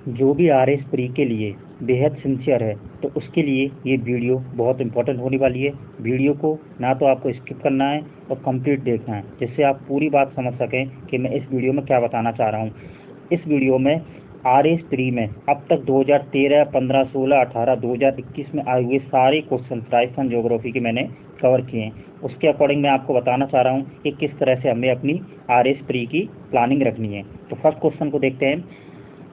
जो भी RS pre के लिए बेहद सिंसियर है तो उसके लिए ये वीडियो बहुत इंपॉर्टेंट होने वाली है। वीडियो को ना तो आपको स्किप करना है और कंप्लीट देखना है, जिससे आप पूरी बात समझ सकें कि मैं इस वीडियो में क्या बताना चाह रहा हूँ। इस वीडियो में RS प्री में अब तक 2013, 15, 16, 18, 2021 में आए हुए सारे क्वेश्चन राजस्थान ज्योग्राफी के मैंने कवर किए हैं। उसके अकॉर्डिंग मैं आपको बताना चाह रहा हूँ कि किस तरह से हमें अपनी RS प्री की प्लानिंग रखनी है। तो फर्स्ट क्वेश्चन को देखते हैं।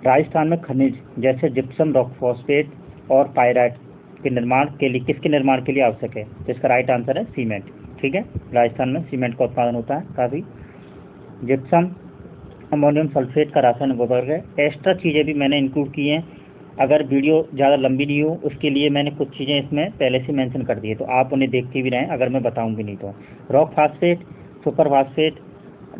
राजस्थान में खनिज जैसे जिप्सम, रॉक फॉस्फेट और पायराइट के निर्माण के लिए किसके निर्माण के लिए आवश्यक है? तो इसका राइट आंसर है सीमेंट। ठीक है, राजस्थान में सीमेंट का उत्पादन होता है काफ़ी। जिप्सम अमोनियम सल्फेट का रासायनिक उर्वरक है। एक्स्ट्रा चीज़ें भी मैंने इंक्लूड की हैं, अगर वीडियो ज़्यादा लंबी नहीं हो उसके लिए मैंने कुछ चीज़ें इसमें पहले से मेंशन कर दी है, तो आप उन्हें देखते भी रहें अगर मैं बताऊँ भी नहीं तो। Rock phosphate, super phosphate,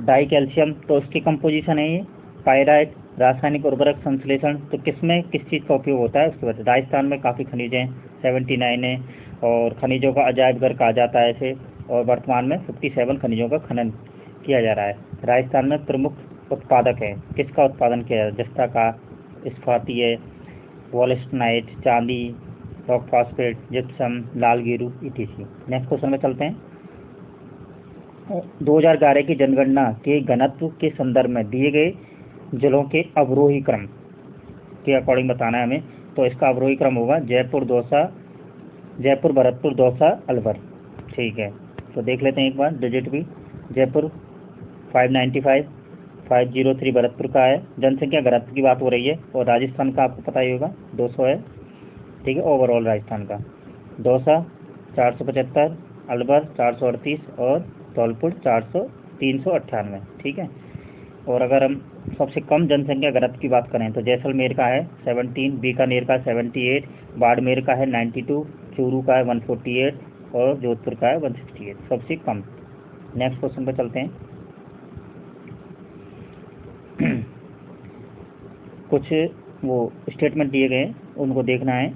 die calcium, तो उसकी कंपोजिशन है ये। पायराइट रासायनिक उर्वरक संश्लेषण, तो किसमें किस चीज़ का उपयोग होता है उसके बाद। राजस्थान में काफ़ी खनिज हैं, 79 है, और खनिजों का अजायब घर कहा जाता है इसे, और वर्तमान में 57 खनिजों का खनन किया जा रहा है। राजस्थान में प्रमुख उत्पादक है, किसका उत्पादन किया जाता है? जस्ता का, इस्पाती है, वॉलेस्टनाइट, चांदी, रॉक फास्फेट, जिप्सम, लाल गेरू इत्यादि। नेक्स्ट क्वेश्चन में चलते हैं। 2011 की जनगणना के घनत्व के संदर्भ में दिए गए जिलों के अवरोही क्रम के अकॉर्डिंग बताना है हमें। तो इसका अवरोही क्रम होगा जयपुर, दौसा, जयपुर, भरतपुर, दौसा, अलवर। ठीक है, तो देख लेते हैं एक बार डिजिट भी। जयपुर 595, 503 भरतपुर का है। जनसंख्या घनत्व की बात हो रही है, और राजस्थान का आपको पता ही होगा 200 है। ठीक है, ओवरऑल राजस्थान का। दौसा 475, अलवर 438 और धौलपुर 398। ठीक है, और अगर हम सबसे कम जनसंख्या घनत्व की बात करें तो जैसलमेर का है 17, बीकानेर का 78, बाड़मेर का है 92, चूरू का है 148 और जोधपुर का है 168, सबसे कम। नेक्स्ट क्वेश्चन पर चलते हैं। कुछ वो स्टेटमेंट दिए गए हैं, उनको देखना है,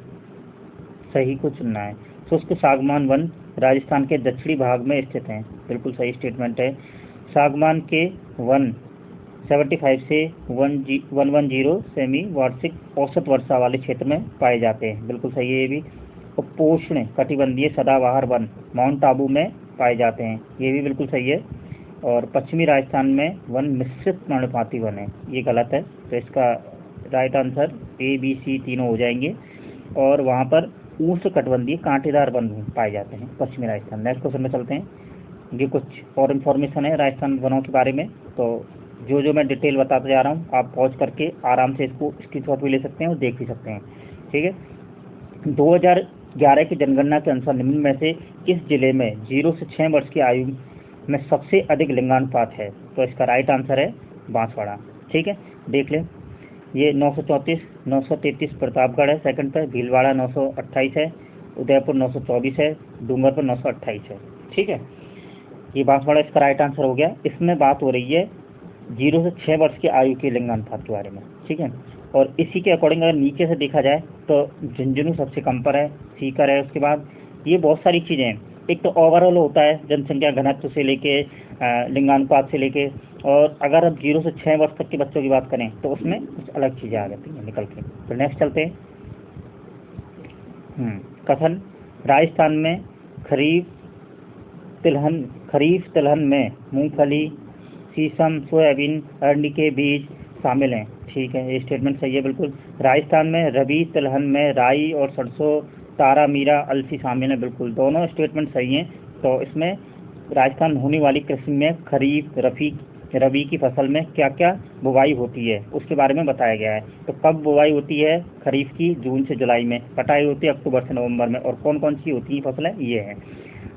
सही को चुनना है। शुष्क सागमान वन राजस्थान के दक्षिणी भाग में स्थित हैं, बिल्कुल सही स्टेटमेंट है। सागमान के वन 75 से 110 सेमी वार्षिक औसत वर्षा वाले क्षेत्र में पाए जाते हैं, बिल्कुल सही है ये भी। उपोष्ण कटिबंधीय सदाबहार वन माउंट आबू में पाए जाते हैं, ये भी बिल्कुल सही है। और पश्चिमी राजस्थान में वन मिश्रित पर्णपाती वन है, ये गलत है। तो इसका right answer A, B, C तीनों हो जाएंगे। और वहाँ पर ऊष्ण कटिबंधीय कांटेदार वन पाए जाते हैं पश्चिमी राजस्थान। नेक्स्ट क्वेश्चन में चलते हैं। ये कुछ और इन्फॉर्मेशन है राजस्थान वनों के बारे में, तो जो मैं डिटेल बताते जा रहा हूँ आप पॉज करके आराम से इसको स्क्रीनशॉट भी ले सकते हैं और देख भी सकते हैं। ठीक है, 2011 की जनगणना के अनुसार निम्न में से किस जिले में 0 से 6 वर्ष की आयु में सबसे अधिक लिंगानुपात है? तो इसका राइट आंसर है बांसवाड़ा। ठीक है, देख लें, ये 934, 933 प्रतापगढ़ है सेकंड पे, भीलवाड़ा 928 है, उदयपुर 924 है, डूंगरपुर 928 है। ठीक है, ये बांसवाड़ा इसका राइट आंसर हो गया। इसमें बात हो रही है 0 से 6 वर्ष की आयु के लिंगानुपात के बारे में। ठीक है, और इसी के अकॉर्डिंग अगर नीचे से देखा जाए तो झुंझुनू सबसे कम पर है, सीकर है। उसके बाद ये बहुत सारी चीज़ें हैं, एक तो ओवरऑल होता है जनसंख्या घनत्व से लेके लिंगानुपात से लेके, और अगर अब 0 से 6 वर्ष तक के बच्चों की बात करें तो उसमें कुछ अलग चीज़ें आ जाती हैं निकल के। तो नेक्स्ट चलते हैं। कथन, राजस्थान में खरीफ तिलहन में मूंगफली, शीशम, सोयाबीन, अरंडी के बीज शामिल हैं। ठीक है, ये स्टेटमेंट सही है बिल्कुल। राजस्थान में रबी तिलहन में राई और सरसों, तारा, मीरा, अलसी शामिल है, बिल्कुल दोनों स्टेटमेंट सही हैं। तो इसमें राजस्थान में होने वाली कृषि में खरीफ रबी की फसल में क्या क्या बुवाई होती है उसके बारे में बताया गया है। तो कब बुवाई होती है खरीफ की? जून से जुलाई में। कटाई होती है अक्टूबर से नवंबर में। और कौन कौन सी होती है फसलें? ये है।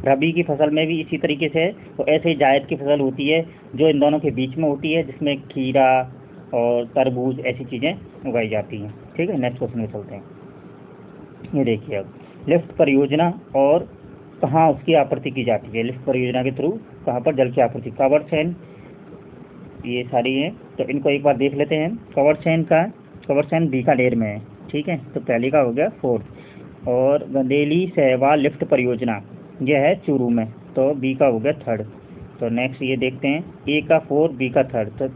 रबी की फसल में भी इसी तरीके से है। तो ऐसे ही जायद की फसल होती है जो इन दोनों के बीच में होती है, जिसमें खीरा और तरबूज ऐसी चीज़ें उगाई जाती हैं। ठीक है, नेक्स्ट क्वेश्चन में चलते हैं। ये देखिए, अब लिफ्ट परियोजना और कहाँ उसकी आपूर्ति की जाती है? लिफ्ट परियोजना के थ्रू कहाँ पर जल की आपूर्ति? कवर चैन, ये सारी है, तो इनको एक बार देख लेते हैं। कवर चैन बीकानेर में है। ठीक है, तो पहले का हो गया 4th। और गंदेली सहवाल लिफ्ट परियोजना यह है चूरू में, तो बी का हो गया 3rd। तो नेक्स्ट ये देखते हैं, ए का 4, बी का 3rd, तो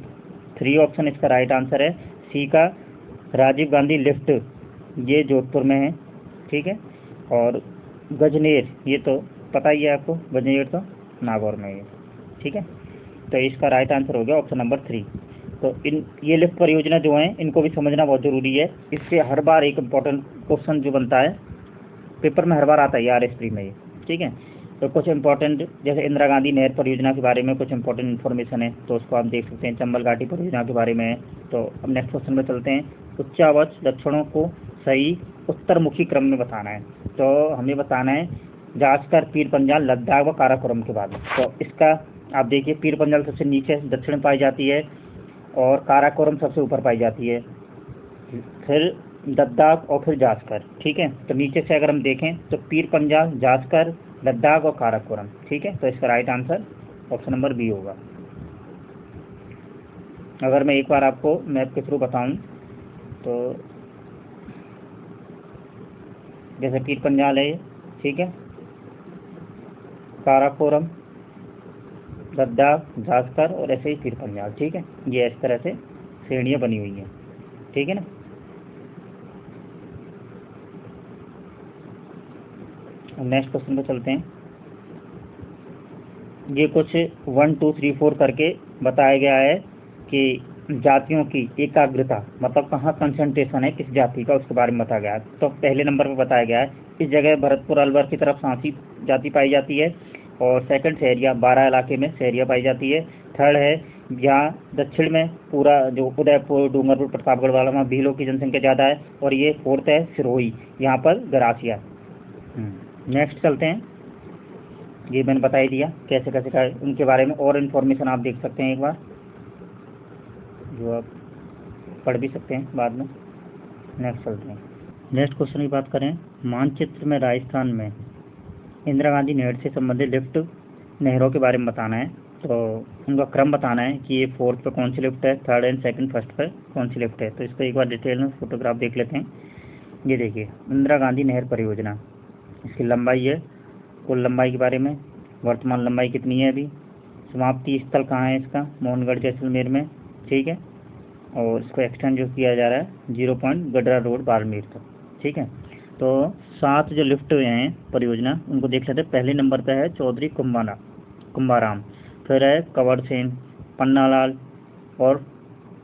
3 ऑप्शन इसका राइट आंसर है। सी का राजीव गांधी लिफ्ट ये जोधपुर में है, ठीक है। और गजनेर ये तो पता ही है आपको, गजनेर तो नागौर में है, ठीक है। तो इसका राइट आंसर हो गया ऑप्शन नंबर 3। तो ये लिफ्ट परियोजना जो है इनको भी समझना बहुत ज़रूरी है। इससे हर बार एक इम्पोर्टेंट क्वेश्चन जो बनता है पेपर में, हर बार आता है RS3 में ये, ठीक है। तो कुछ इंपॉर्टेंट, जैसे इंदिरा गांधी नहर परियोजना के बारे में कुछ इंपॉर्टेंट इन्फॉर्मेशन है, तो उसको आप देख सकते हैं। चंबल घाटी परियोजना के बारे में है। तो अब नेक्स्ट क्वेश्चन में चलते हैं। उच्चावच लक्षणों को सही उत्तरमुखी क्रम में बताना है। तो हमें बताना है जासकर, पीर पंजाल, लद्दाख व काराकोरम के बाद। तो इसका आप देखिए, पीर पंजाल सबसे नीचे दक्षिण में पाई जाती है और काराकोरम सबसे ऊपर पाई जाती है, फिर लद्दाख और फिर जासकर, ठीक है। तो नीचे से अगर हम देखें तो पीर पंजाल, जासकर, लद्दाख और काराकोरम, ठीक है। तो इसका right answer option number B होगा। अगर मैं एक बार आपको मैप के थ्रू बताऊं तो जैसे पीर पंजाल है ये, ठीक है, काराकोरम, लद्दाख, जासकर और ऐसे ही पीर पंजाल, ठीक है। ये इस तरह से श्रेणियाँ बनी हुई हैं, ठीक है ना। नेक्स्ट क्वेश्चन पे चलते हैं। ये कुछ 1 2 3 4 करके बताया गया है कि जातियों की एकाग्रता, मतलब कहाँ कंसंट्रेशन है किस जाति का, उसके बारे में बताया गया है। तो पहले नंबर पर बताया गया है इस जगह भरतपुर अलवर की तरफ सांसी जाति पाई जाती है। और सेकंड सहरिया, 12 इलाके में सहरिया पाई जाती है। थर्ड है यहाँ दक्षिण में पूरा जो उदयपुर, डूंगरपुर, प्रतापगढ़ वाला, वहाँ भीलों की जनसंख्या ज़्यादा है। और ये फोर्थ है सिरोही, यहाँ पर गरासिया। नेक्स्ट चलते हैं। ये मैंने बता ही दिया कैसे कैसे का उनके बारे में, और इन्फॉर्मेशन आप देख सकते हैं एक बार, जो आप पढ़ भी सकते हैं बाद में। नेक्स्ट चलते हैं। नेक्स्ट क्वेश्चन की बात करें, मानचित्र में राजस्थान में इंदिरा गांधी नहर से संबंधित लिफ्ट नहरों के बारे में बताना है। तो उनका क्रम बताना है कि ये फोर्थ पे कौन सी लिफ्ट है, थर्ड एंड सेकंड फर्स्ट पे कौन सी लिफ्ट है। तो इसको एक बार डिटेल में फोटोग्राफ देख लेते हैं। ये देखिए इंदिरा गांधी नहर परियोजना, इसकी लंबाई है, कुल लंबाई के बारे में, वर्तमान लंबाई कितनी है अभी, समाप्ति स्थल कहाँ है इसका, मोहनगढ़ जैसलमेर में, ठीक है। और इसको एक्सटेंड जो किया जा रहा है 0 पॉइंट गडरा रोड बाड़मेर तक, ठीक है। तो 7 जो लिफ्ट हैं परियोजना उनको देख लेते हैं। पहले नंबर पे है चौधरी कुंभाराम, फिर है कंवर सेन, पन्नालाल, और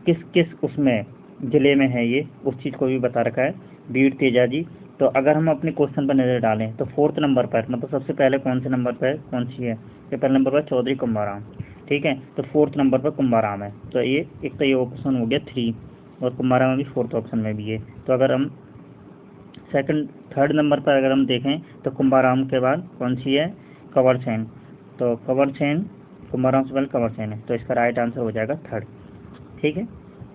किस किस उसमें ज़िले में है ये, उस चीज़ को भी बता रखा है, बीड़ तेजाजी। तो अगर हम अपने क्वेश्चन पर नज़र डालें तो फोर्थ नंबर पर, मतलब सबसे पहले कौन से नंबर पर कौन सी है, तो पहले नंबर पर चौधरी कुंभाराम, ठीक है। तो फोर्थ नंबर पर कुंभाराम है। तो ये एक तो ये ऑप्शन हो गया 3, और कुंभाराम भी फोर्थ ऑप्शन में भी है। तो अगर हम थर्ड नंबर पर अगर हम देखें तो कुंभाराम के बाद कौन सी है, कंवर सेन। तो कंवर सेन, कुंभाराम से पहले कंवर सेन है। तो इसका राइट आंसर हो जाएगा थर्ड, ठीक है।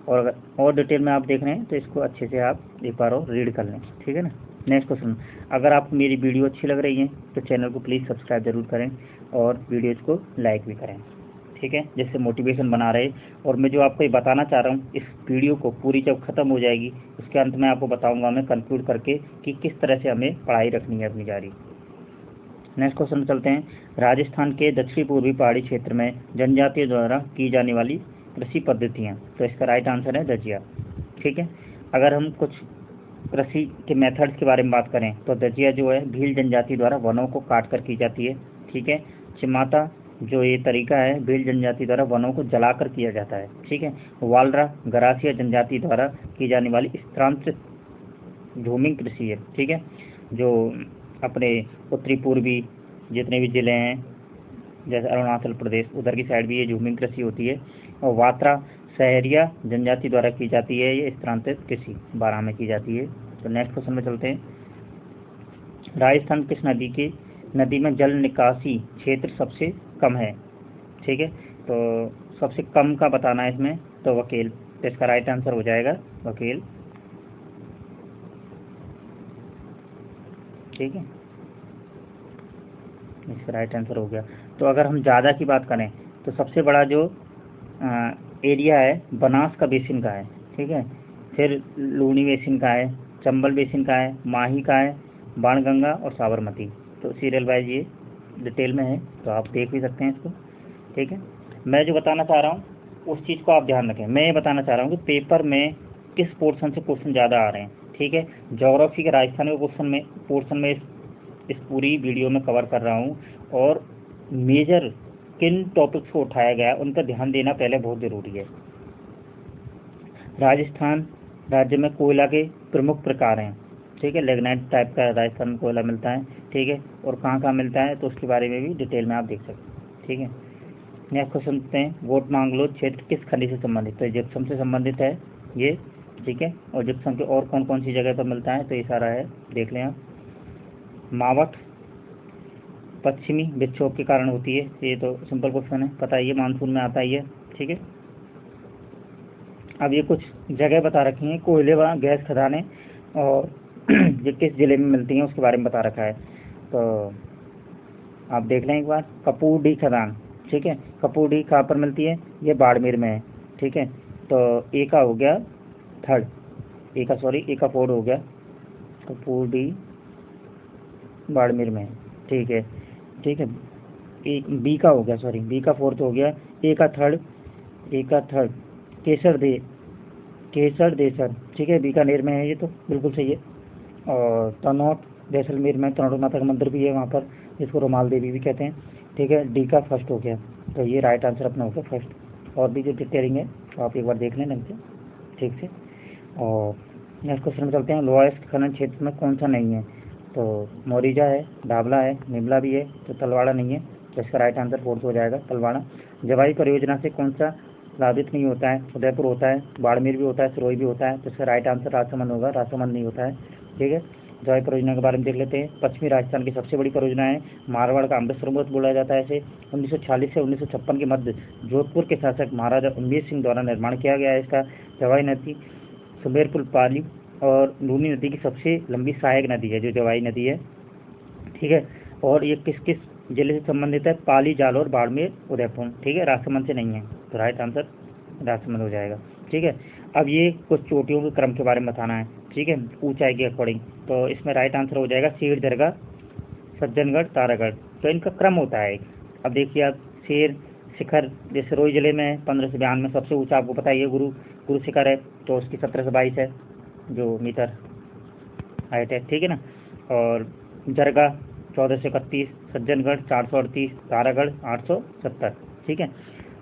और अगर और डिटेल में आप देख रहे हैं तो इसको अच्छे से आप एक बार और रीड कर लें, ठीक है ना। नेक्स्ट क्वेश्चन, अगर आपको मेरी वीडियो अच्छी लग रही है तो चैनल को प्लीज़ सब्सक्राइब जरूर करें और वीडियोज़ को लाइक भी करें, ठीक है, जिससे मोटिवेशन बना रहे। और मैं जो आपको ये बताना चाह रहा हूँ, इस वीडियो को पूरी जब ख़त्म हो जाएगी उसके अंत में आपको बताऊँगा मैं कंक्लूड करके कि किस तरह से हमें पढ़ाई रखनी है अपनी जारी। नेक्स्ट क्वेश्चन में चलते हैं। राजस्थान के दक्षिणी पूर्वी पहाड़ी क्षेत्र में जनजातियों द्वारा की जाने वाली कृषि पद्धतियाँ। तो इसका राइट आंसर है दजिया, ठीक है। अगर हम कुछ कृषि के मेथड्स के बारे में बात करें तो दजिया जो है भील जनजाति द्वारा वनों को काट कर की जाती है, ठीक है। चिमाता जो ये तरीका है भील जनजाति द्वारा वनों को जलाकर किया जाता है, ठीक है। वालरा गरासिया जनजाति द्वारा की जाने वाली स्थानांतरित झूमिंग कृषि है, ठीक है, जो अपने उत्तरी पूर्वी जितने भी ज़िले हैं जैसे अरुणाचल प्रदेश उधर की साइड भी ये झूमिंग कृषि होती है। और वात्रा सहरिया जनजाति द्वारा की जाती है, ये स्थानांतरित कृषि 12 में की जाती है। तो नेक्स्ट क्वेश्चन में चलते हैं। राजस्थान किस नदी में जल निकासी क्षेत्र सबसे कम है, ठीक है। तो सबसे कम का बताना है इसमें, तो वकेल। तो इसका राइट आंसर हो जाएगा वकेल, ठीक है, इसका राइट आंसर हो गया। तो अगर हम ज़्यादा की बात करें तो सबसे बड़ा जो एरिया है बनास का बेसिन का है, ठीक है। फिर लूनी बेसिन का है, चंबल बेसिन का है, माही का है, बाणगंगा और साबरमती। तो सीरियल वाइज ये डिटेल में है, तो आप देख भी सकते हैं इसको, ठीक है। मैं जो बताना चाह रहा हूँ उस चीज़ को आप ध्यान रखें। मैं ये बताना चाह रहा हूँ कि पेपर में किस पोर्शन से क्वेश्चन ज़्यादा आ रहे हैं, ठीक है। ज्योग्राफी के राजस्थान के पोर्शन में इस पूरी वीडियो में कवर कर रहा हूँ, और मेजर किन टॉपिक्स को उठाया गया उन पर ध्यान देना पहले बहुत ज़रूरी है। राजस्थान राज्य में कोयला के प्रमुख प्रकार हैं, ठीक है। लिग्नाइट टाइप का राजस्थान में कोयला मिलता है, ठीक है, और कहाँ मिलता है तो उसके बारे में भी डिटेल में आप देख सकते हैं, ठीक है। नेक्स्ट क्वेश्चन देखते हैं, वोट मांग लो क्षेत्र किस खनिज से संबंधित है? जिप्सम से संबंधित है ये, ठीक है। और जिप्सम के और कौन कौन सी जगह पर मिलता है तो ये सारा है, देख लें आप। मावट पश्चिमी विक्षोभ के कारण होती है, ये तो सिंपल क्वेश्चन है, पता है, ये मानसून में आता ही है, ठीक है। अब ये कुछ जगह बता रखी हैं, कोयले व गैस खदानें, और ये किस जिले में मिलती हैं उसके बारे में बता रखा है, तो आप देख लें एक बार। कपूरडी खदान, ठीक है, कपूरडी कहाँ पर मिलती है? ये बाड़मेर में है, ठीक है। तो ए का हो गया थर्ड, ए का फोर्थ हो गया, कपूरडी बाड़मेर में है, ठीक है, ठीक है। बी का हो गया, बी का फोर्थ हो गया, ए का थर्ड केसर देसर, ठीक है, बीकानेर में है, ये तो बिल्कुल सही है। और तनौट जैसलमेर में तनौट माता का मंदिर भी है वहाँ पर, जिसको रुमाल देवी भी कहते हैं, ठीक है। डी का फर्स्ट हो गया, तो ये राइट आंसर अपना हो गया फर्स्ट। और भी जो डिटेलिंग है तो आप एक बार देख लें ढंग से, ठीक से। और नेक्स्ट क्वेश्चन में चलते हैं, लोएस्ट खनन क्षेत्र में कौन सा नहीं है? तो मोरिजा है, डाबला है, निमला भी है, तो तलवाड़ा नहीं है, तो इसका राइट आंसर फोर्थ हो जाएगा तलवाड़ा। जवाई परियोजना से कौन सा लाभित नहीं होता है? उदयपुर होता है, बाड़मेर भी होता है, सिरोही भी होता है, तो इसका राइट आंसर राजसमंद होगा, राजसमंद नहीं होता है, ठीक है। जवाई परियोजना के बारे में देख लेते हैं। पश्चिमी राजस्थान की सबसे बड़ी परियोजना है, मारवाड़ का अमृत सरोवर बोला जाता है इसे। 1940 से 1956 के मध्य जोधपुर के शासक महाराजा उमेश सिंह द्वारा निर्माण किया गया है इसका। जवाई नदी सुमेरपुर पाली और लूनी नदी की सबसे लंबी सहायक नदी है जो जवाई नदी है, ठीक है। और ये किस किस जिले से संबंधित है? पाली, जालौर, बाड़मेर, उदयपुर, ठीक है, राजसमंद से नहीं है, तो राइट आंसर राजसमंद हो जाएगा, ठीक है। अब ये कुछ चोटियों के क्रम के बारे में बताना है, ठीक है, ऊंचाई के अकॉर्डिंग, तो इसमें राइट आंसर हो जाएगा शेर दरगाह, सज्जनगढ़, तारागढ़, तो इनका क्रम होता है। अब देखिए आप, शेर शिखर जैसे सिरोही जिले में 1592 में सबसे ऊंचा, आपको पता ही है, गुरु शिखर है, तो उसकी 17 से 22 है जो मीटर हाइट है, ठीक है ना। और जरगा 14 से 31, सज्जनगढ़ 438, तारागढ़ 870, ठीक है।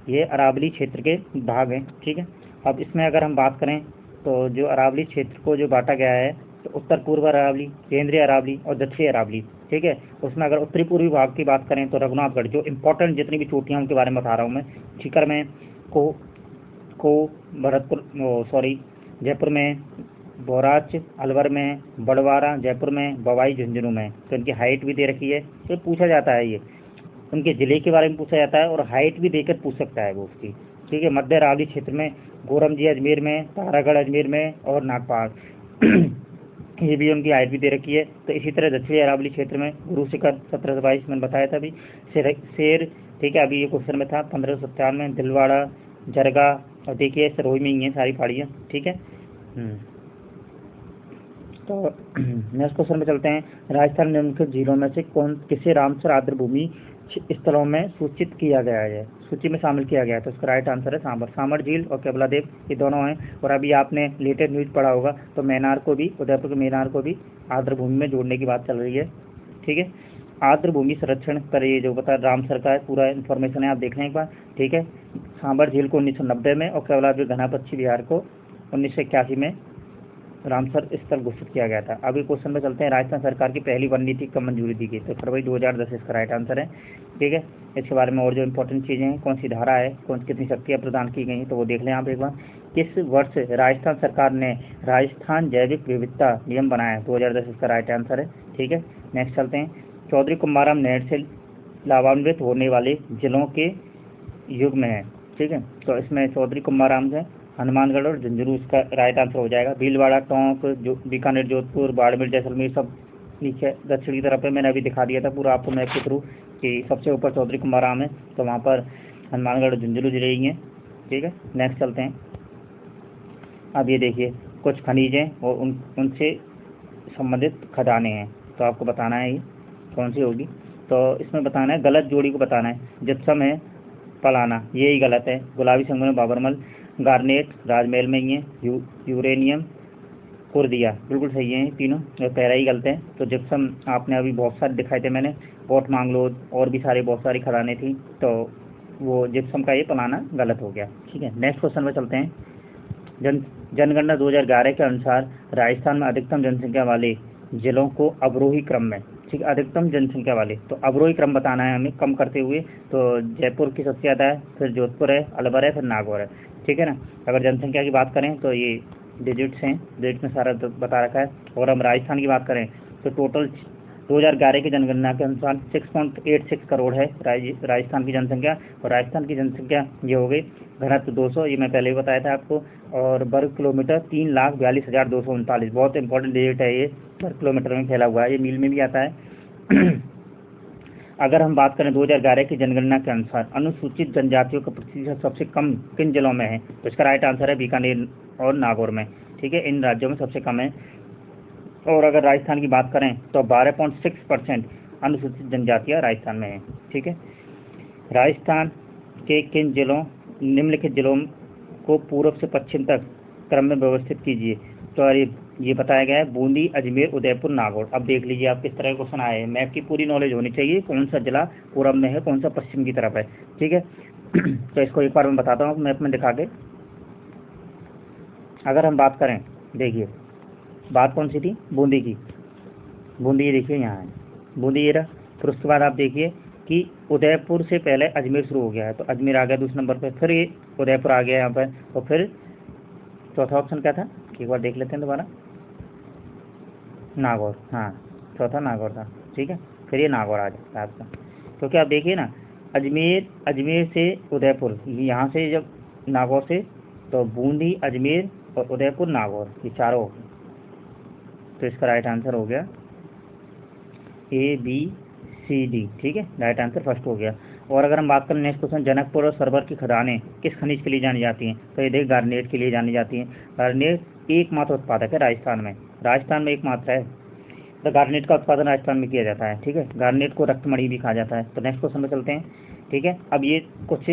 ये अरावली क्षेत्र के भाग हैं, ठीक है। अब इसमें अगर हम बात करें तो जो अरावली क्षेत्र को जो बांटा गया है, तो उत्तर पूर्व अरावली, केंद्रीय अरावली और दक्षिणी अरावली, ठीक है। उसमें अगर उत्तरी पूर्वी भाग की बात करें तो रघुनाथगढ़, जो इंपॉर्टेंट जितनी भी चोटियाँ उनके बारे में बता रहा हूँ मैं, सीकर में, भरतपुर, जयपुर में, बोराच अलवर में, बड़वारा जयपुर में, बवाई झुंझुनू में, तो इनकी हाइट भी दे रखी है, तो पूछा जाता है, ये उनके ज़िले के बारे में पूछा जाता है और हाइट भी देकर पूछ सकता है वो उसकी, ठीक है। मध्य अरावली क्षेत्र में गोरमजी अजमेर में, तारागढ़ अजमेर में और नागपाल ये भी उनकी हाइट भी दे रखी है। तो इसी तरह दक्षिणी अरावली क्षेत्र में गुरु शिखर 17 से 22 मैंने बताया था अभी, शेर, ठीक है, अभी ये क्वेश्चन में था 1597 में, दिलवाड़ा, जरगा, और देखिए सिरोही में ही है सारी पहाड़ियाँ, ठीक है। तो नेक्स्ट क्वेश्चन में चलते हैं, राजस्थान निम्नलिखित झीलों में से किसे रामसर आर्द्र भूमि स्थलों में सूचित किया गया है, सूची में शामिल किया गया है? तो इसका राइट आंसर है सामर झील और केवलादेव, ये दोनों हैं। और अभी आपने लेटेस्ट न्यूज पढ़ा होगा तो मैनार को भी, उदयपुर के मैनार को भी आर्द्र भूमि में जोड़ने की बात चल रही है, ठीक है। आर्द्र भूमि संरक्षण पर ये जो बता रामसर का है पूरा इन्फॉर्मेशन है, आप देख लें एक बार, ठीक है। सांबर झील को 1990 में और केवलादेव घनापच्छी बिहार को 1981 में रामसर स्थल घोषित किया गया था। अभी क्वेश्चन में चलते हैं, राजस्थान सरकार की पहली वन नीति कब मंजूरी दी गई? तो फरवरी 2010 इसका राइट आंसर है, ठीक है। इसके बारे में और जो इंपॉर्टेंट चीज़ें हैं, कौन सी धारा है, कितनी शक्तियाँ प्रदान की गई हैं, तो वो देख लें आप एक बार। किस वर्ष राजस्थान सरकार ने राजस्थान जैविक विविधता नियम बनाया? 2010 इसका राइट आंसर है, ठीक है। नेक्स्ट चलते हैं, चौधरी कुम्भाराम नहर से लाभान्वित होने वाले जिलों के युग में है, ठीक है। तो इसमें चौधरी कुम्भाराम से हनुमानगढ़ और झुंझुनू इसका राइट आंसर हो जाएगा। भीलवाड़ा, टोंक, बीकानेर, जोधपुर, बाड़मेर, जैसलमेर सब नीचे दक्षिणी तरफ है, मैंने अभी दिखा दिया था पूरा आपको मैप के थ्रू कि सबसे ऊपर चौधरी कुम्भाराम है, तो वहाँ पर हनुमानगढ़ और झुंझुनू जिले ही हैं, ठीक है। नेक्स्ट चलते हैं, अब ये देखिए कुछ खनिज हैं और उनसे संबंधित खदानें हैं, तो आपको बताना है ये कौन सी होगी। तो इसमें बताना है, गलत जोड़ी को बताना है। जिप्सम है पलाना, यही गलत है। गुलाबी संगमरमर बाबरमल, गार्नेट राजमहल में ही है, यूरेनियम कुर्दिया, बिल्कुल सही है तीनों, पहला ही गलत है। तो जिप्सम आपने अभी बहुत सारे दिखाए थे मैंने, पोर्ट मांगलोर और भी सारे बहुत सारी खदानें थी, तो वो जिप्सम का ये बनाना गलत हो गया। ठीक है, नेक्स्ट क्वेश्चन में चलते हैं। जनगणना 2011 के अनुसार राजस्थान में अधिकतम जनसंख्या वाले जिलों को अवरोही क्रम में, ठीक है, अधिकतम जनसंख्या वाले, तो अवरोही क्रम बताना है हमें कम करते हुए। तो जयपुर की सबसे ज़्यादा है, फिर जोधपुर है, अलवर है, फिर नागौर है। ठीक है ना। अगर जनसंख्या की बात करें तो ये डिजिट्स हैं, डिजिट में सारा बता रखा है। और हम राजस्थान की बात करें तो टोटल 2011 की जनगणना के अनुसार 6.86 करोड़ है राजस्थान की जनसंख्या। और राजस्थान की जनसंख्या ये हो गई, घनत्व 200, ये मैं पहले ही बताया था आपको, और वर्ग किलोमीटर 3,42,239, बहुत इंपॉर्टेंट डिजिट है ये, वर्ग किलोमीटर में फैला हुआ है, ये मील में भी आता है। अगर हम बात करें 2011 की जनगणना के अनुसार अनुसूचित जनजातियों का प्रतिशत सबसे कम किन जिलों में है, तो इसका राइट आंसर है बीकानेर और नागौर में। ठीक है, इन राज्यों में सबसे कम है। और अगर राजस्थान की बात करें तो 12.6% अनुसूचित जनजातियाँ राजस्थान में हैं। ठीक है, राजस्थान के किन जिलों, निम्नलिखित जिलों को पूर्व से पश्चिम तक क्रम में व्यवस्थित कीजिए। तो ये बताया गया है बूंदी, अजमेर, उदयपुर, नागौर। अब देख लीजिए आप किस तरह का क्वेश्चन आए हैं, मैप की पूरी नॉलेज होनी चाहिए, कौन सा जिला पूरब में है, कौन सा पश्चिम की तरफ है। ठीक है, तो इसको एक बार मैं बताता हूँ मैप में दिखा के। अगर हम बात करें, देखिए बात कौन सी थी, बूंदी की, बूंदी ये देखिए यहाँ है, बूंदी ये रहा। फिर उसके बाद आप देखिए कि उदयपुर से पहले अजमेर शुरू हो गया है, तो अजमेर आ गया दूसरे नंबर पे, फिर ये उदयपुर आ गया यहाँ पर, और फिर चौथा ऑप्शन क्या था, एक बार देख लेते हैं दोबारा, नागौर, हाँ चौथा नागौर था। ठीक है, फिर ये नागौर आ जाता है आपका। क्योंकि आप देखिए ना, अजमेर से उदयपुर, यहाँ से जब नागौर से, तो बूंदी, अजमेर और उदयपुर, नागौर, ये चारों। तो इसका राइट आंसर हो गया ABCD। ठीक है, राइट आंसर फर्स्ट हो गया। और अगर हम बात करें नेक्स्ट क्वेश्चन, जनकपुर और सरवर की खदानें किस खनिज के लिए जानी जाती हैं, तो ये देख गार्नेट के लिए जानी जाती हैं। गार्नेट एकमात्र उत्पादक है राजस्थान में एकमात्र है, तो गार्नेट का उत्पादन राजस्थान में किया जाता है। ठीक है, गार्नेट को रक्तमणि भी कहा जाता है। तो नेक्स्ट क्वेश्चन में चलते हैं। ठीक है, अब ये कुछ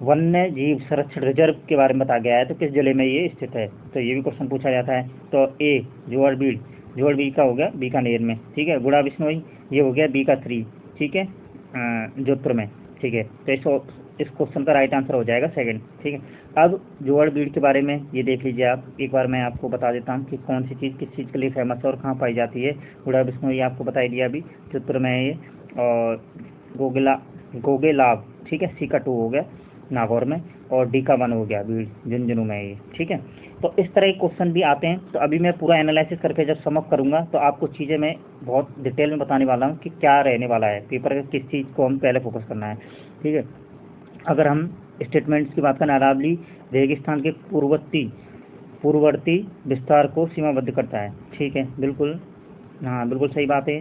वन्य जीव संरक्षण रिजर्व के बारे में बताया गया है, तो किस जिले में ये स्थित है, तो ये भी क्वेश्चन पूछा जाता है। तो ए जोड़बीड़ का हो गया बीकानेर में। ठीक है, गुड़ा बिश्नोई ये हो गया बी का 3। ठीक है, जोधपुर में। ठीक है, तो इस क्वेश्चन का राइट आंसर हो जाएगा सेकंड। ठीक है, अब जोड़बीड़ के बारे में ये देख लीजिए आप, एक बार मैं आपको बता देता हूँ कि कौन सी चीज़ किस चीज़ के लिए फेमस है और कहाँ पाई जाती है। गुड़ा बिश्नोई आपको बता दिया अभी, जोधपुर में है ये। और गोगेलाब, ठीक है, सी का 2 हो गया नागौर में, और डी का 1 हो गया बीड़, झुंझुनू में ये। ठीक है, तो इस तरह के क्वेश्चन भी आते हैं। तो अभी मैं पूरा एनालिसिस करके जब समअप करूंगा तो आपको चीज़ें मैं बहुत डिटेल में बताने वाला हूँ कि क्या रहने वाला है पेपर का, किस चीज़ को हम पहले फोकस करना है। ठीक है, अगर हम स्टेटमेंट्स की बात करें, अरावली रेगिस्तान के पूर्ववर्ती विस्तार को सीमाबद्ध करता है। ठीक है, बिल्कुल, हाँ बिल्कुल सही बात है।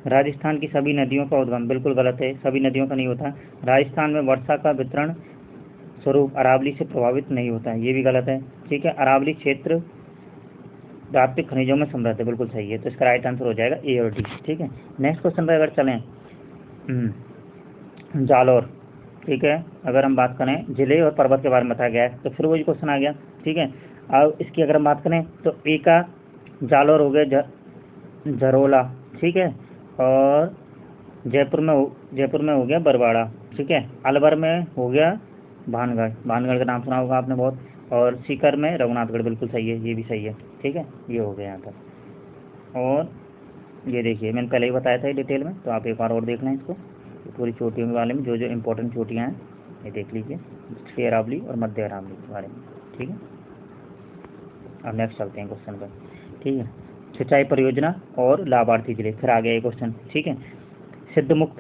राजस्थान की सभी नदियों का उद्गम, बिल्कुल गलत है, सभी नदियों का नहीं होता। राजस्थान में वर्षा का वितरण स्वरूप अरावली से प्रभावित नहीं होता है, ये भी गलत है। ठीक है, अरावली क्षेत्र धात्विक खनिजों में समृद्ध है, बिल्कुल सही है। तो इसका राइट आंसर हो जाएगा ए और डी। ठीक है, नेक्स्ट क्वेश्चन पर अगर चलें, जालौर। ठीक है, अगर हम बात करें जिले और पर्वत के बारे में बताया गया है, तो फिर वही क्वेश्चन आ गया। ठीक है, अब इसकी अगर हम बात करें तो ए का जालौर हो गया झरोला। ठीक है, और जयपुर में हो गया बरवाड़ा। ठीक है, अलवर में हो गया भानगढ़ का नाम सुना होगा आपने बहुत, और सीकर में रघुनाथगढ़, बिल्कुल सही है, ये भी सही है। ठीक है, ये हो गया यहाँ पर। और ये देखिए मैंने पहले ही बताया था ये डिटेल में, तो आप एक बार और देख लें इसको, पूरी चोटियों के बारे में, जो जो इम्पोर्टेंट चोटियाँ हैं ये देख लीजिए, दक्षिणी अरावली और मध्य अरावली के बारे में। ठीक है, अब नेक्स्ट चलते हैं क्वेश्चन पर। ठीक है, सिंचाई परियोजना और लाभार्थी जिले, फिर आ गया ये क्वेश्चन। ठीक है, सिद्धमुख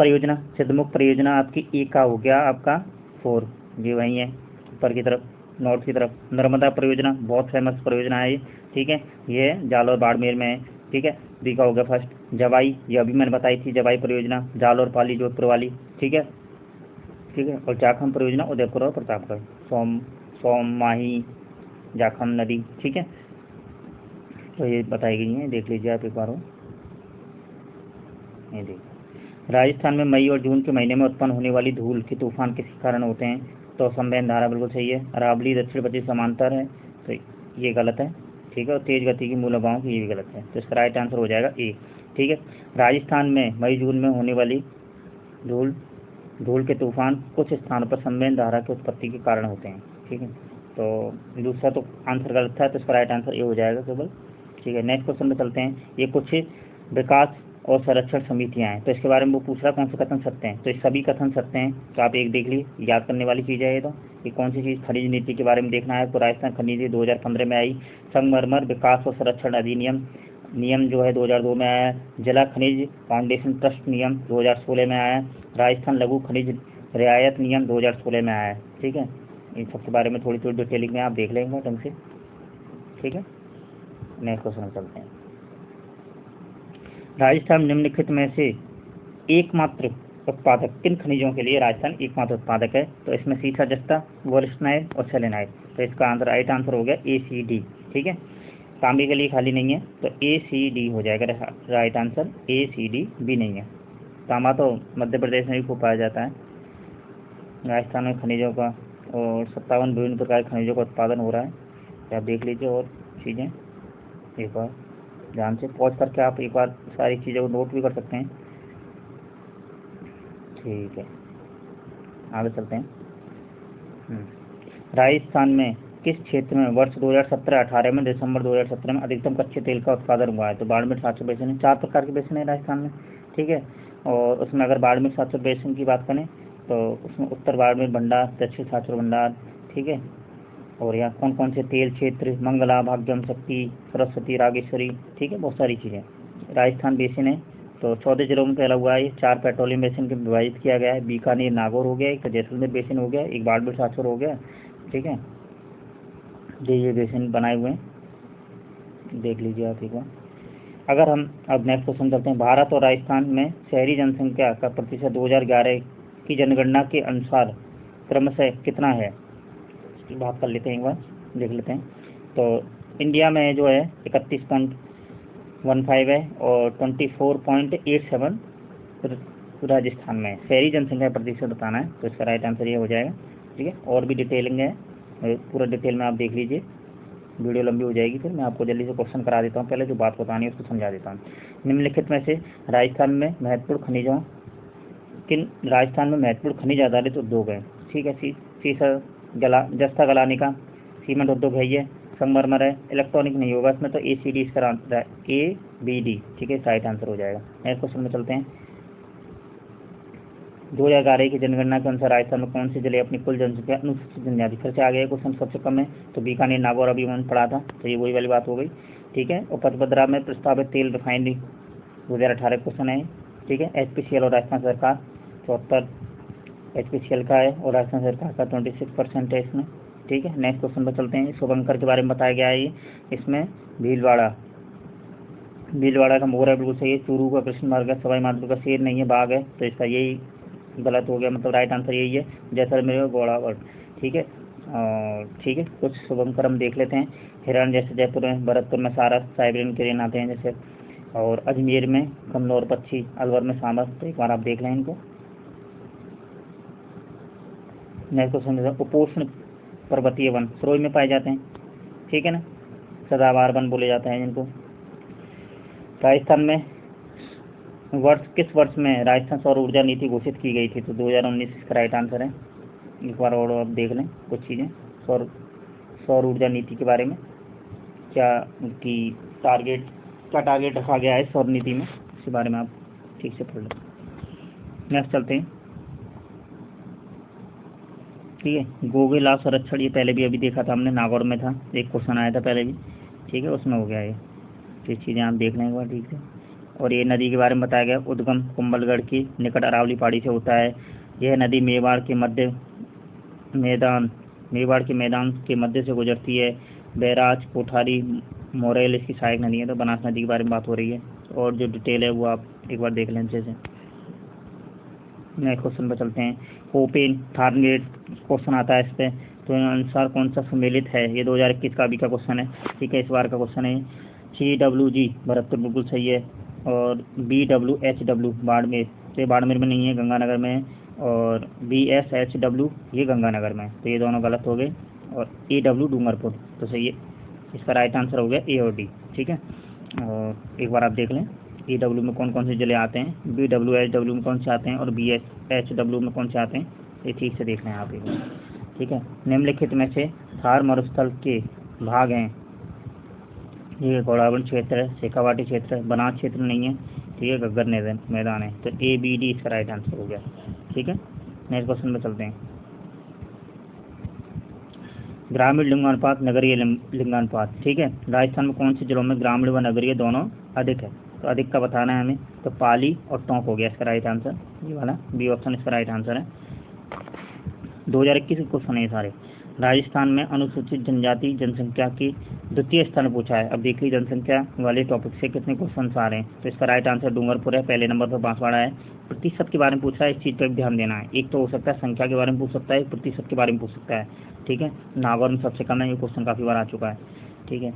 परियोजना आपकी ए का हो गया आपका 4, ये वही है ऊपर की तरफ, नॉर्थ की तरफ। नर्मदा परियोजना बहुत फेमस परियोजना है ये। ठीक है, ये जालौर बाड़मेर में है। ठीक है, बी का हो गया फर्स्ट। जवाई, ये अभी मैंने बताई थी, जवाई परियोजना जालौर, पाली, जोधपुर वाली। ठीक है, और जाखम परियोजना उदयपुर और प्रतापगढ़, सोम माही जाखम नदी। ठीक है, तो ये बताई गई है, देख लीजिए आप एक बार हो। ये देखिए, राजस्थान में मई और जून के महीने में उत्पन्न होने वाली धूल के तूफान किसके कारण होते हैं, तो संवेदन धारा बिल्कुल सही है। अरावली दक्षिण पश्चिम समांतर है, तो ये गलत है। ठीक है, और तेज गति की मूल हवाओं की ये भी गलत है, तो इसका राइट आंसर हो जाएगा ए। ठीक है, राजस्थान में मई जून में होने वाली धूल के तूफान कुछ स्थानों पर संवेदन धारा की उत्पत्ति के कारण होते हैं। ठीक है, तो दूसरा तो आंसर गलत था, तो इसका राइट आंसर ये हो जाएगा केवल। ठीक है, नेक्स्ट क्वेश्चन में चलते हैं। ये कुछ विकास और संरक्षण समितियां हैं, तो इसके बारे में वो पूछ रहा कौन से कथन सत्य हैं, तो ये सभी कथन सत्य हैं। तो आप एक देख लीजिए, याद करने वाली चीज़ है ये। तो ये कौन सी चीज़, खनिज नीति के बारे में देखना है। तो राजस्थान खनिज नीति 2015 में आई। संगमरमर विकास और संरक्षण अधिनियम नियम जो है 2002 में आया। जला खनिज फाउंडेशन ट्रस्ट नियम 2016 में आया। राजस्थान लघु खनिज रियायत नियम 2016 में आया है। ठीक है, इन सबके बारे में थोड़ी थोड़ी डिटेलिंग में आप देख लेंगे ढंग से। ठीक है, नेक्स्ट क्वेश्चन चलते हैं। राजस्थान निम्नलिखित में से एकमात्र उत्पादक किन खनिजों के लिए राजस्थान एकमात्र उत्पादक है, तो इसमें सीसा जस्ता, वोल्स्नाइड और सेलेनाइड। तो इसका आंसर राइट आंसर हो गया ए सी डी। ठीक है, तांबे के लिए खाली नहीं है, तो ए सी डी हो जाएगा राइट आंसर, ए सी डी भी नहीं है। तांबा तो मध्य प्रदेश में भी खूब पाया जाता है। राजस्थान में खनिजों का और 57 विभिन्न प्रकार के खनिजों का उत्पादन हो रहा है। तो आप देख लीजिए और चीज़ें एक बार ध्यान से पॉज करके आप एक बार सारी चीज़ों को नोट भी कर सकते हैं। ठीक है, आगे चलते हैं। राजस्थान में किस क्षेत्र में वर्ष 2017-18 में दिसंबर 2017 में अधिकतम कच्चे तेल का उत्पादन हुआ है, तो बाड़मेर सातसौ बेसिन है। 4 प्रकार के बेसिन है राजस्थान में। ठीक है, और उसमें अगर बाड़मेर सातसौ बेसिन की बात करें तो उसमें उत्तर बाड़मेर भंडार, दक्षिण सातसौ भंडार। ठीक है, और यहाँ कौन कौन से तेल क्षेत्र, मंगला, भाग्यम शक्ति, सरस्वती, रागेश्वरी। ठीक है, बहुत सारी चीज़ें। राजस्थान बेसिन है तो 14 जिलों में फैला हुआ है। 4 पेट्रोलियम बेसिन के विभाजित किया गया है। बीकानेर नागौर हो गया, एक जैसलमेर बेसिन हो गया, एक बाड़मेर सातसौ हो गया। ठीक है, ये बेसिन बनाए हुए हैं, देख लीजिए आप एक बार। अगर हम अब नेक्स्ट क्वेश्चन चलते हैं। भारत और राजस्थान में शहरी जनसंख्या का प्रतिशत 2011 की जनगणना के अनुसार क्रमशः कितना है, इसकी बात कर लेते हैं, एक बार देख लेते हैं। तो इंडिया में जो है 31.15 है और 24.87 राजस्थान में। शहरी जनसंख्या प्रतिशत बताना है, तो इसका राइट आंसर ये हो जाएगा। ठीक है, और भी डिटेलिंग है, पूरा डिटेल में आप देख लीजिए, वीडियो लंबी हो जाएगी। फिर मैं आपको जल्दी से क्वेश्चन करा देता हूँ, पहले जो बात बतानी है उसको समझा देता हूँ। निम्नलिखित में से राजस्थान में महत्वपूर्ण महत्वपूर्ण खनिज आधारित उद्योग है। ठीक है, सीसा जस्ता गलाने का, सीमेंट उद्योग है ये, संगमरमर है, इलेक्ट्रॉनिक नहीं होगा इसमें, तो ए सी डी इसका आंसर है, ए बी डी। ठीक है, राइट आंसर हो जाएगा। नेक्स्ट क्वेश्चन में चलते हैं। 2011 की जनगणना के अनुसार राजस्थान में कौन से जिले अपनी कुल जनसंख्या अनुसूचित जनजाति, फिर से आ गया क्वेश्चन सबसे कम है, तो बीकानेर, नागौर अभी मैंने पढ़ा था, तो ये वही वाली बात हो गई। ठीक है, और पचपदरा में प्रस्तावित तेल रिफाइनरी 2018 क्वेश्चन है। ठीक है, HPCL और राजस्थान सरकार 74 HPCL का है और राजस्थान सरकार का 26% है इसमें। ठीक है, नेक्स्ट क्वेश्चन पर चलते हैं। शुभंकर के बारे में बताया गया है ये, इसमें भीलवाड़ा का मोर है, बिल्कुल सही है। चूरू का कृष्ण मार्ग है, सवाई माधोपुर का शेर नहीं है, बाघ है, तो इसका यही गलत हो गया, मतलब राइट आंसर यही है, जैसलमेर घोड़ावड़। ठीक है, ठीक है, कुछ शुभंकर हम देख लेते हैं। हिरण जैसे जयपुर में, भरतपुर में सारस, साइबेरियन के रेन आते हैं जैसे, और अजमेर में कमनौर पक्षी, अलवर में सांबर। तो एक बार आप देख लें इनको। नेक्स्ट क्वेश्चन, उपोष्ण पर्वतीय वन सरोज में पाए जाते हैं। ठीक है ना, सदाबहार वन बोले जाते हैं जिनको। राजस्थान में किस वर्ष में राजस्थान सौर ऊर्जा नीति घोषित की गई थी, तो 2019 इसका राइट आंसर है। एक बार और आप देख लें कुछ चीज़ें सौर ऊर्जा नीति के बारे में, क्या उनकी टारगेट रखा गया है सौर नीति में, इसके बारे में आप ठीक से पढ़ लें। नेक्स्ट चलते हैं। ठीक है, गोगे लाभ संरक्षण, ये पहले भी अभी देखा था हमने, नागौर में था, एक क्वेश्चन आया था पहले भी। ठीक है, उसमें हो गया ये, तो चीज़ें आप देख लें एक बार ठीक से। और ये नदी के बारे में बताया गया, उद्गम कुंभलगढ़ की निकट अरावली पहाड़ी से होता है। यह नदी मेवाड़ के मैदान के मध्य से गुजरती है। बैराज, कोठारी, मोरेल इसकी सहायक नदी है। तो बनास नदी के बारे में बात हो रही है, और जो डिटेल है वो आप एक बार देख लें अच्छे से। नेक्स्ट क्वेश्चन पर चलते हैं। कोपेन थार्नेट क्वेश्चन आता है इस पर, तो इन अनुसार कौन सा सम्मिलित है, ये 2021 का अभी का क्वेश्चन है। ठीक है, इस बार का क्वेश्चन है। CWG भरतपुर बिल्कुल सही है, और BWHW बाड़मेर, तो ये बाड़मेर में नहीं है, गंगानगर में है। और BSHW ये गंगानगर में, तो ये दोनों गलत हो गए। और AW डूंगरपुर, तो सही है, इसका राइट आंसर हो गया A और D। ठीक है, और एक बार आप देख लें AW में कौन कौन से जिले आते हैं, BWHW में कौन से आते हैं और BSHW में कौन से आते हैं, ये ठीक से देख लें आप एक बार। ठीक है, निम्नलिखित में से थार मरुस्थल के भाग हैं, ये घोड़ावण क्षेत्र है, शेखावाटी क्षेत्र है, बनास क्षेत्र नहीं है, ठीक है, गग्गर मैदान है, तो ABD इसका राइट आंसर हो गया। ठीक है, नेक्स्ट क्वेश्चन में चलते हैं। ग्रामीण लिंगानुपात, नगरीय लिंगानुपात। ठीक है, राजस्थान में कौन से जिलों में ग्रामीण व नगरीय दोनों अधिक है, तो अधिक का बताना है हमें, तो पाली और टोंक हो गया इसका राइट आंसर, ये वाला B ऑप्शन इसका राइट आंसर है। 2021 के क्वेश्चन है सारे। राजस्थान में अनुसूचित जनजाति जनसंख्या की द्वितीय स्थान पूछा है। अब देख लीजिए जनसंख्या वाले टॉपिक से कितने क्वेश्चन आ रहे हैं, तो इसका राइट आंसर डूंगरपुर है, पहले नंबर पर बांसवाड़ा है। प्रतिशत के बारे में पूछ रहा है, इस चीज़ पर ध्यान देना है, एक तो हो सकता है संख्या के बारे में पूछ सकता है, प्रतिशत के बारे में पूछ सकता है। ठीक है, नागौर में सबसे कम है, ये क्वेश्चन काफ़ी बार आ चुका है। ठीक है,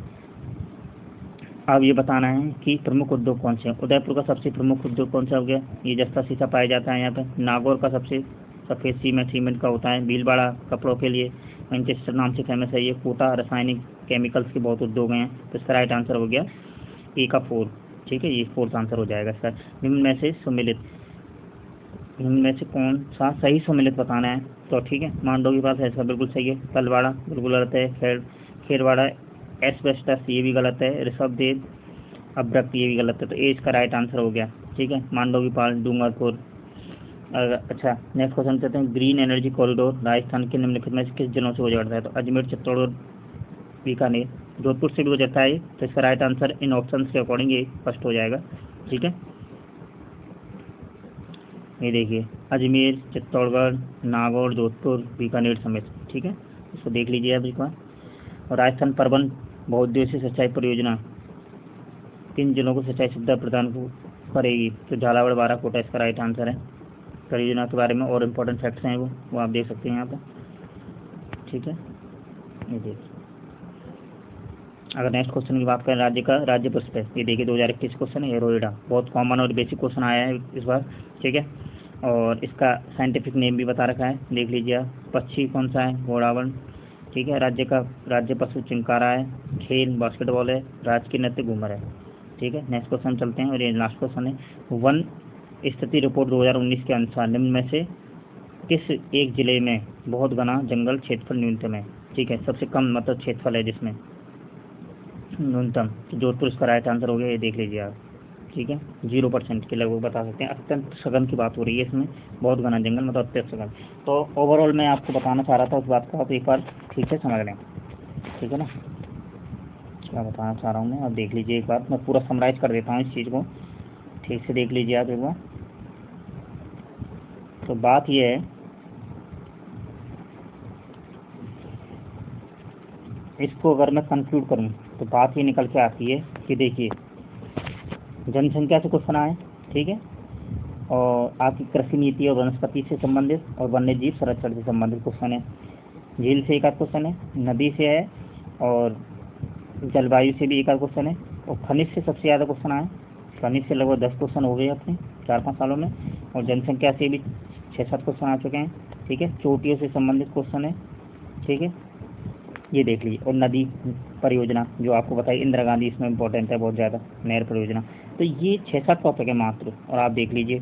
अब ये बताना है कि प्रमुख उद्योग कौन से हैं। उदयपुर का सबसे प्रमुख उद्योग कौन सा हो गया, ये जस्ता शीशा पाया जाता है यहाँ पे। नागौर का सबसे सफ़ेद सीमेंट का होता है। भीलवाड़ा कपड़ों के लिए मैनचेस्टर नाम से फेमस है। ये कोटा रासायनिक केमिकल्स के बहुत उद्योग हैं, तो इसका राइट आंसर हो गया A का 4। ठीक है, ये 4th आंसर हो जाएगा इसका। निम्न में से कौन सा सही सम्मिलित बताना है, तो ठीक है, मांडो के पास है, इसका बिल्कुल सही है। तलवाड़ा बिल्कुल गलत है। खेरवाड़ा एस्बेस्टस ये भी गलत है। ऋषभदेव अब्रक्त ये भी गलत है, तो A इसका राइट आंसर हो गया। ठीक है, मांडोवी पाल डूंगरपुर। अच्छा, नेक्स्ट क्वेश्चन चलते हैं। ग्रीन एनर्जी कॉरिडोर राजस्थान के निम्नलिखित में से किस जिलों से गुजरता है, तो अजमेर, चित्तौड़गढ़, बीकानेर, जोधपुर से भी गुजरता है, तो इसका राइट आंसर इन ऑप्शन के अकॉर्डिंग ये फर्स्ट हो जाएगा। ठीक है, ये देखिए अजमेर, चित्तौड़गढ़, नागौर, जोधपुर, बीकानेर समेत। ठीक है, इसको देख लीजिए आप एक बार। और राजस्थान प्रबंध बहुउद्देशीय सिंचाई परियोजना किन जिलों को सिंचाई सुविधा प्रदान करेगी, तो झालावाड़, बाराकोटा इसका राइट आंसर है। परियोजना के बारे में और इम्पोर्टेंट फैक्ट्स हैं वो आप देख सकते हैं यहाँ पर। ठीक है, ये देखिए। अगर नेक्स्ट क्वेश्चन की बात करें राज्य का राज्य पुष्प है, ये देखिए 2021 क्वेश्चन है, ये रोएडा। बहुत कॉमन और बेसिक क्वेश्चन आया है इस बार। ठीक है, और इसका साइंटिफिक नेम भी बता रखा है, देख लीजिए आप। पक्षी कौन सा है, घोड़ावण। ठीक है, राज्य पशु चिंकारा है। खेल बास्केटबॉल है। राजकीय नृत्य घूमर है। ठीक है, नेक्स्ट क्वेश्चन चलते हैं, और ये लास्ट क्वेश्चन है। वन स्थिति रिपोर्ट 2019 के अनुसार निम्न में से किस एक जिले में बहुत घना जंगल क्षेत्रफल न्यूनतम है। ठीक है, सबसे कम मतलब क्षेत्रफल है जिसमें न्यूनतम, तो जोधपुर इसका राइट आंसर हो गया, ये देख लीजिए आप। ठीक है, 0% के लगभग बता सकते हैं। अत्यंत सघन की बात हो रही है इसमें, बहुत घना जंगल मतलब अत्यंत सघन। तो ओवरऑल मैं आपको बताना चाह रहा था उस बात का, आप एक बार ठीक से समझ लें। ठीक है ना, क्या बताना चाह रहा हूँ मैं, आप देख लीजिए एक बार। मैं पूरा समराइज कर देता हूँ इस चीज़ को, ठीक से देख लीजिए आप एक बार। तो बात यह है, इसको अगर मैं कंक्लूड करूँ तो बात ये निकल के आती है कि देखिए जनसंख्या से क्वेश्चन आए। ठीक है, और आपकी कृषि नीति और वनस्पति से संबंधित और वन्य जीव संरक्षण से संबंधित क्वेश्चन है। झील से एक आध क्वेश्चन है, नदी से है, और जलवायु से भी एक आध क्वेश्चन है, और खनिज से सबसे ज़्यादा क्वेश्चन आए। खनिज से लगभग 10 क्वेश्चन हो गए अपने 4-5 सालों में, और जनसंख्या से भी 6-7 क्वेश्चन आ चुके हैं। ठीक है, चोटियों से संबंधित क्वेश्चन है। ठीक है, ये देख लीजिए। और नदी परियोजना जो आपको बताई इंदिरा गांधी, इसमें इंपॉर्टेंट है बहुत ज़्यादा, नहर परियोजना। तो ये 6-7 टॉपिक है मात्र, और आप देख लीजिए।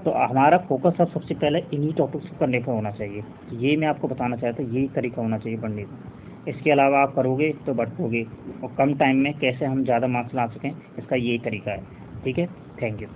तो हमारा फोकस अब सबसे पहले इन्हीं टॉपिक्स को करने पर होना चाहिए। ये मैं आपको बताना चाहता हूँ, यही तरीका होना चाहिए पढ़ने का। इसके अलावा आप करोगे तो बढ़ोगे, और कम टाइम में कैसे हम ज़्यादा मार्क्स ला सकें, इसका यही तरीका है। ठीक है, थैंक यू।